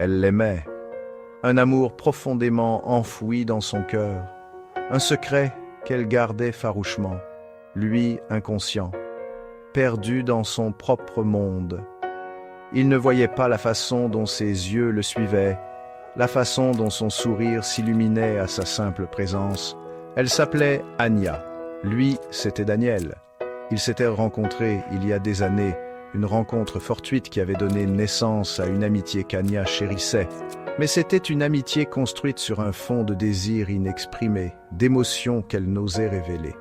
Elle l'aimait. Un amour profondément enfoui dans son cœur. Un secret qu'elle gardait farouchement. Lui inconscient, perdu dans son propre monde. Il ne voyait pas la façon dont ses yeux le suivaient, la façon dont son sourire s'illuminait à sa simple présence. Elle s'appelait Anya. Lui, c'était Daniel. Ils s'étaient rencontrés il y a des années, une rencontre fortuite qui avait donné naissance à une amitié qu'Anya chérissait. Mais c'était une amitié construite sur un fond de désir inexprimé, d'émotions qu'elle n'osait révéler.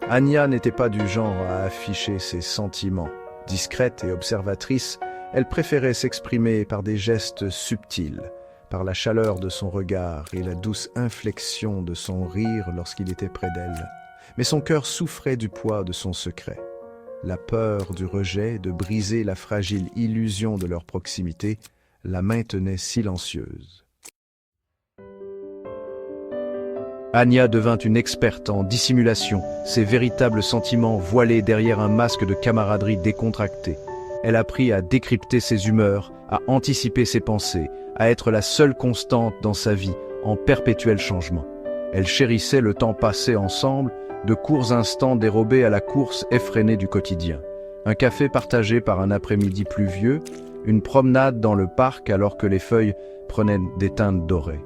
Anya n'était pas du genre à afficher ses sentiments. Discrète et observatrice, elle préférait s'exprimer par des gestes subtils, par la chaleur de son regard et la douce inflexion de son rire lorsqu'il était près d'elle. Mais son cœur souffrait du poids de son secret. La peur du rejet, de briser la fragile illusion de leur proximité, la maintenait silencieuse. Anya devint une experte en dissimulation, ses véritables sentiments voilés derrière un masque de camaraderie décontractée. Elle apprit à décrypter ses humeurs, à anticiper ses pensées, à être la seule constante dans sa vie, en perpétuel changement. Elle chérissait le temps passé ensemble, de courts instants dérobés à la course effrénée du quotidien. Un café partagé par un après-midi pluvieux, une promenade dans le parc alors que les feuilles prenaient des teintes dorées.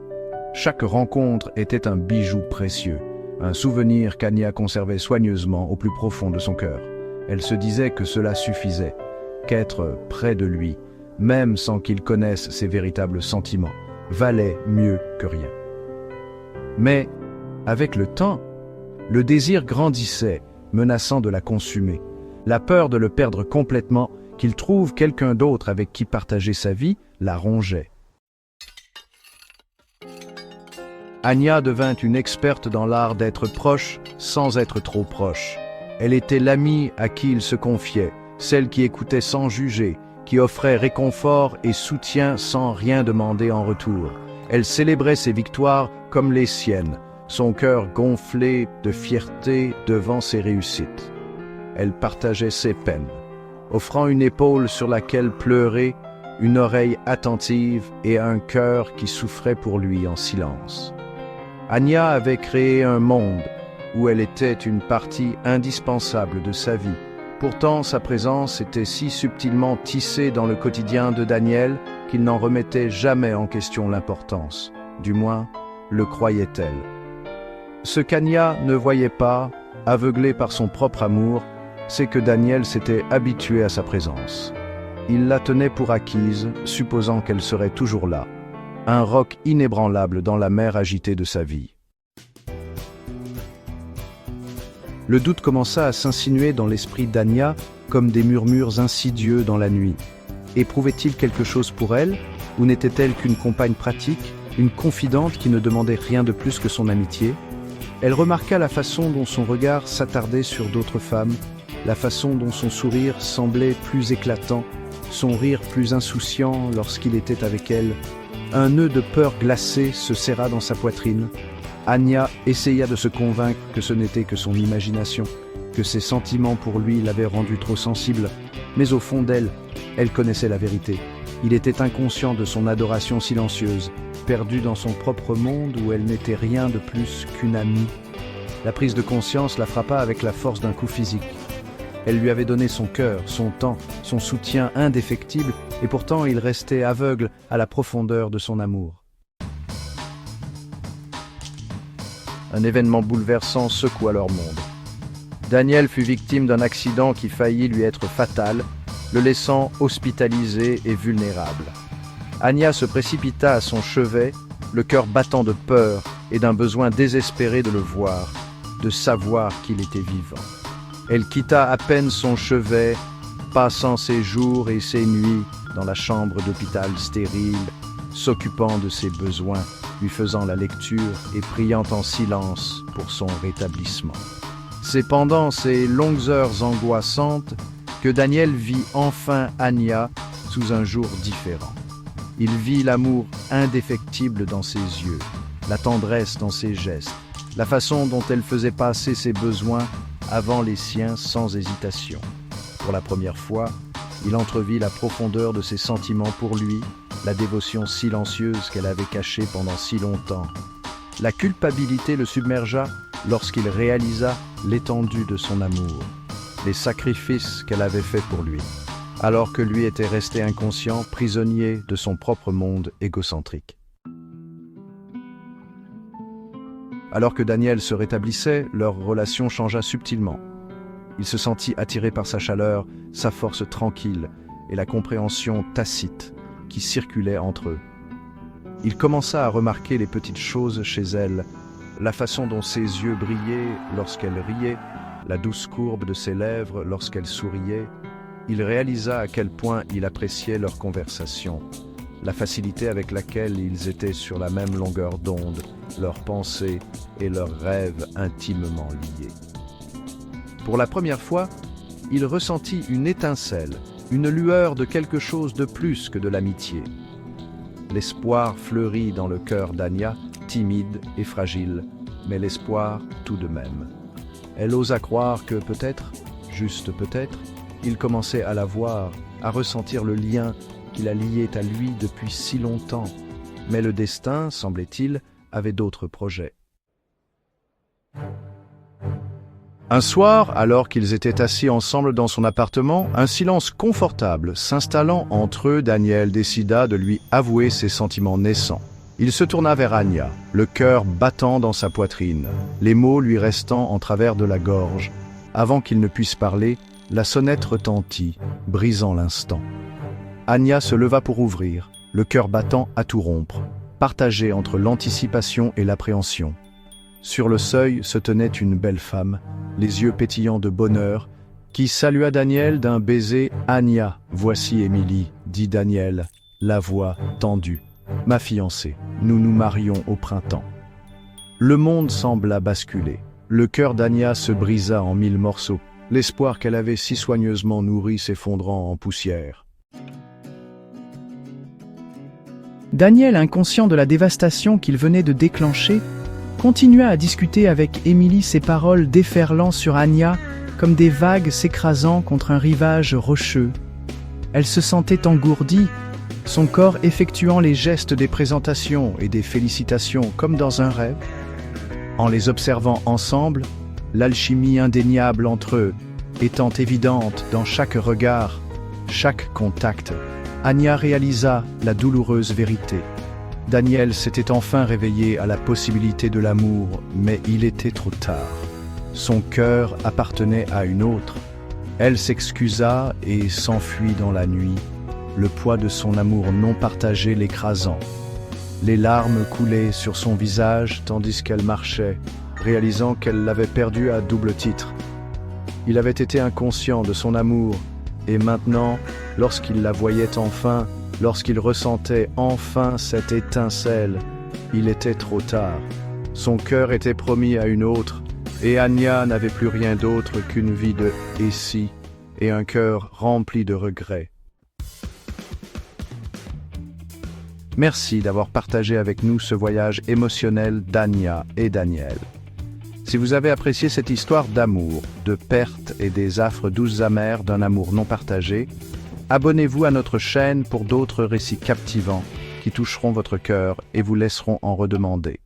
Chaque rencontre était un bijou précieux, un souvenir qu'Anya conservait soigneusement au plus profond de son cœur. Elle se disait que cela suffisait, qu'être près de lui, même sans qu'il connaisse ses véritables sentiments, valait mieux que rien. Mais, avec le temps, le désir grandissait, menaçant de la consumer. La peur de le perdre complètement, qu'il trouve quelqu'un d'autre avec qui partager sa vie, la rongeait. Anya devint une experte dans l'art d'être proche sans être trop proche. Elle était l'amie à qui il se confiait, celle qui écoutait sans juger, qui offrait réconfort et soutien sans rien demander en retour. Elle célébrait ses victoires comme les siennes, son cœur gonflé de fierté devant ses réussites. Elle partageait ses peines, offrant une épaule sur laquelle pleurer, une oreille attentive et un cœur qui souffrait pour lui en silence. Anya avait créé un monde où elle était une partie indispensable de sa vie. Pourtant, sa présence était si subtilement tissée dans le quotidien de Daniel qu'il n'en remettait jamais en question l'importance. Du moins, le croyait-elle. Ce qu'Anya ne voyait pas, aveuglée par son propre amour, c'est que Daniel s'était habitué à sa présence. Il la tenait pour acquise, supposant qu'elle serait toujours là, un roc inébranlable dans la mer agitée de sa vie. Le doute commença à s'insinuer dans l'esprit d'Anya comme des murmures insidieux dans la nuit. Éprouvait-il quelque chose pour elle, ou n'était-elle qu'une compagne pratique, une confidente qui ne demandait rien de plus que son amitié? Elle remarqua la façon dont son regard s'attardait sur d'autres femmes, la façon dont son sourire semblait plus éclatant, son rire plus insouciant lorsqu'il était avec elle. Un nœud de peur glacée se serra dans sa poitrine. Anya essaya de se convaincre que ce n'était que son imagination, que ses sentiments pour lui l'avaient rendue trop sensible. Mais au fond d'elle, elle connaissait la vérité. Il était inconscient de son adoration silencieuse, perdu dans son propre monde où elle n'était rien de plus qu'une amie. La prise de conscience la frappa avec la force d'un coup physique. Elle lui avait donné son cœur, son temps, son soutien indéfectible, et pourtant il restait aveugle à la profondeur de son amour. Un événement bouleversant secoua leur monde. Daniel fut victime d'un accident qui faillit lui être fatal, le laissant hospitalisé et vulnérable. Anya se précipita à son chevet, le cœur battant de peur et d'un besoin désespéré de le voir, de savoir qu'il était vivant. Elle quitta à peine son chevet, passant ses jours et ses nuits dans la chambre d'hôpital stérile, s'occupant de ses besoins, lui faisant la lecture et priant en silence pour son rétablissement. C'est pendant ces longues heures angoissantes que Daniel vit enfin Anya sous un jour différent. Il vit l'amour indéfectible dans ses yeux, la tendresse dans ses gestes, la façon dont elle faisait passer ses besoins avant les siens sans hésitation. Pour la première fois, il entrevit la profondeur de ses sentiments pour lui la dévotion silencieuse qu'elle avait cachée pendant si longtemps. La culpabilité le submergea lorsqu'il réalisa l'étendue de son amour, les sacrifices qu'elle avait faits pour lui, alors que lui était resté inconscient, prisonnier de son propre monde égocentrique. Alors que Daniel se rétablissait, leur relation changea subtilement. Il se sentit attiré par sa chaleur, sa force tranquille et la compréhension tacite qui circulait entre eux. Il commença à remarquer les petites choses chez elle, la façon dont ses yeux brillaient lorsqu'elle riait, la douce courbe de ses lèvres lorsqu'elle souriait. Il réalisa à quel point il appréciait leur conversation, la facilité avec laquelle ils étaient sur la même longueur d'onde, leurs pensées et leurs rêves intimement liés. Pour la première fois, il ressentit une étincelle, une lueur de quelque chose de plus que de l'amitié. L'espoir fleurit dans le cœur d'Anya, timide et fragile, mais l'espoir tout de même. Elle osa croire que peut-être, juste peut-être, il commençait à la voir, à ressentir le lien qui la liait à lui depuis si longtemps. Mais le destin, semblait-il, avait d'autres projets. Un soir, alors qu'ils étaient assis ensemble dans son appartement, un silence confortable s'installant entre eux, Daniel décida de lui avouer ses sentiments naissants. Il se tourna vers Anya, le cœur battant dans sa poitrine, les mots lui restant en travers de la gorge. Avant qu'il ne puisse parler, la sonnette retentit, brisant l'instant. Anya se leva pour ouvrir, le cœur battant à tout rompre, partagé entre l'anticipation et l'appréhension. Sur le seuil se tenait une belle femme, les yeux pétillants de bonheur, qui salua Daniel d'un baiser. « Anya, voici Émilie, dit Daniel, la voix tendue. Ma fiancée, nous nous marions au printemps. » Le monde sembla basculer. Le cœur d'Anya se brisa en 1000 morceaux, l'espoir qu'elle avait si soigneusement nourri s'effondrant en poussière. Daniel, inconscient de la dévastation qu'il venait de déclencher, continua à discuter avec Émilie, ses paroles déferlant sur Anya comme des vagues s'écrasant contre un rivage rocheux. Elle se sentait engourdie, son corps effectuant les gestes des présentations et des félicitations comme dans un rêve. En les observant ensemble, l'alchimie indéniable entre eux étant évidente dans chaque regard, chaque contact, Anya réalisa la douloureuse vérité. Daniel s'était enfin réveillé à la possibilité de l'amour, mais il était trop tard. Son cœur appartenait à une autre. Elle s'excusa et s'enfuit dans la nuit, le poids de son amour non partagé l'écrasant. Les larmes coulaient sur son visage tandis qu'elle marchait, réalisant qu'elle l'avait perdu à double titre. Il avait été inconscient de son amour, et maintenant, lorsqu'il la voyait enfin, lorsqu'il ressentait enfin cette étincelle, il était trop tard. Son cœur était promis à une autre, et Anya n'avait plus rien d'autre qu'une vie de « et si » et un cœur rempli de regrets. Merci d'avoir partagé avec nous ce voyage émotionnel d'Anya et Daniel. Si vous avez apprécié cette histoire d'amour, de perte et des affres douces amères d'un amour non partagé, abonnez-vous à notre chaîne pour d'autres récits captivants qui toucheront votre cœur et vous laisseront en redemander.